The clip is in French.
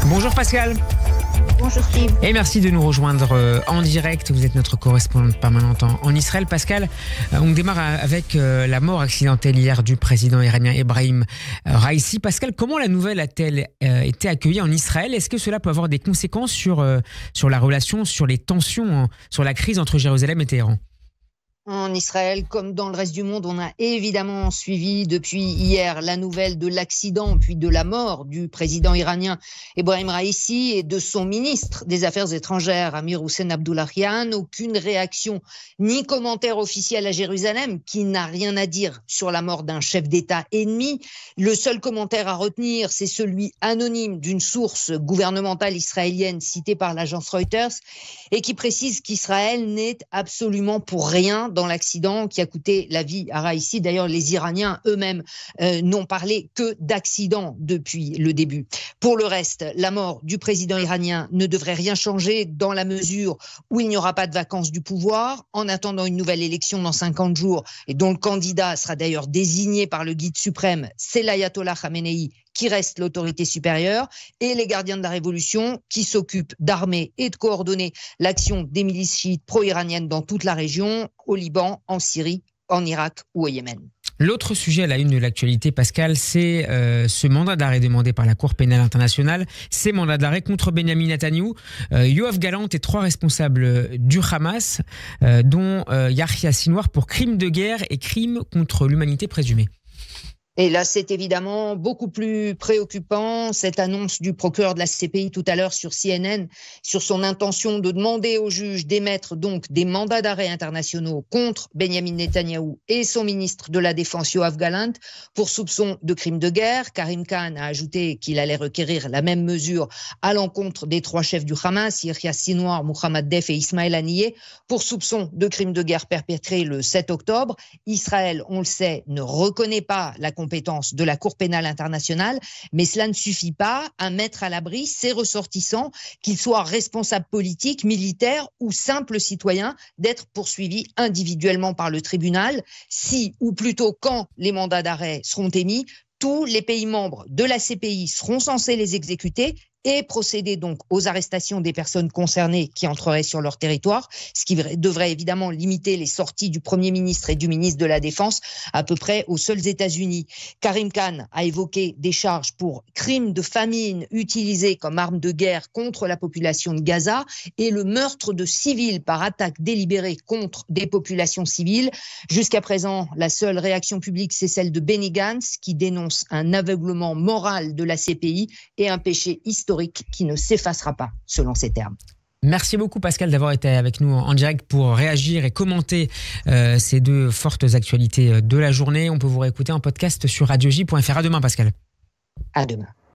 Bonjour Pascal. Bonjour Steve. Et merci de nous rejoindre en direct. Vous êtes notre correspondante permanente en Israël. Pascal, on démarre avec la mort accidentelle hier du président iranien Ebrahim Raïssi. Pascal, comment la nouvelle a-t-elle été accueillie en Israël ? Est-ce que cela peut avoir des conséquences sur la relation, sur les tensions, sur la crise entre Jérusalem et Téhéran ? En Israël, comme dans le reste du monde, on a évidemment suivi depuis hier la nouvelle de l'accident puis de la mort du président iranien Ebrahim Raïssi et de son ministre des Affaires étrangères Amir Hossein Abdollahian. Aucune réaction ni commentaire officiel à Jérusalem qui n'a rien à dire sur la mort d'un chef d'État ennemi. Le seul commentaire à retenir, c'est celui anonyme d'une source gouvernementale israélienne citée par l'agence Reuters et qui précise qu'Israël n'est absolument pour rien dans l'accident qui a coûté la vie à Raïssi. D'ailleurs, les Iraniens eux-mêmes n'ont parlé que d'accident depuis le début. Pour le reste, la mort du président iranien ne devrait rien changer dans la mesure où il n'y aura pas de vacances du pouvoir. En attendant une nouvelle élection dans 50 jours, et dont le candidat sera d'ailleurs désigné par le guide suprême, c'est l'ayatollah Khamenei, qui reste l'autorité supérieure, et les gardiens de la révolution qui s'occupent d'armer et de coordonner l'action des milices chiites pro-iraniennes dans toute la région, au Liban, en Syrie, en Irak ou au Yémen. L'autre sujet à la une de l'actualité, Pascal, c'est ce mandat d'arrêt demandé par la Cour pénale internationale. Ces mandats d'arrêt contre Benyamin Netanyahou, Yoav Gallant et 3 responsables du Hamas, dont Yahya Sinwar pour crimes de guerre et crimes contre l'humanité présumés. Et là, c'est évidemment beaucoup plus préoccupant, cette annonce du procureur de la CPI tout à l'heure sur CNN, sur son intention de demander aux juges d'émettre donc des mandats d'arrêt internationaux contre Benyamin Netanyahou et son ministre de la Défense Yoav Gallant pour soupçon de crimes de guerre. Karim Khan a ajouté qu'il allait requérir la même mesure à l'encontre des 3 chefs du Hamas, Yahya Sinwar, Mohammad Def et Ismaël Haniyeh, pour soupçon de crimes de guerre perpétrés le 7 octobre. Israël, on le sait, ne reconnaît pas la compétence de la Cour pénale internationale, mais cela ne suffit pas à mettre à l'abri ces ressortissants, qu'ils soient responsables politiques, militaires ou simples citoyens, d'être poursuivis individuellement par le tribunal si, ou plutôt quand, les mandats d'arrêt seront émis. Tous les pays membres de la CPI seront censés les exécuter et procéder donc aux arrestations des personnes concernées qui entreraient sur leur territoire, ce qui devrait évidemment limiter les sorties du Premier ministre et du ministre de la Défense à peu près aux seuls États-Unis. Karim Khan a évoqué des charges pour crimes de famine utilisés comme arme de guerre contre la population de Gaza et le meurtre de civils par attaque délibérée contre des populations civiles. Jusqu'à présent, la seule réaction publique, c'est celle de Benny Gantz qui dénonce un aveuglement moral de la CPI et un péché historique qui ne s'effacera pas, selon ses termes. Merci beaucoup Pascal d'avoir été avec nous en direct pour réagir et commenter ces 2 fortes actualités de la journée. On peut vous réécouter en podcast sur radioj.fr. À demain Pascal. À demain.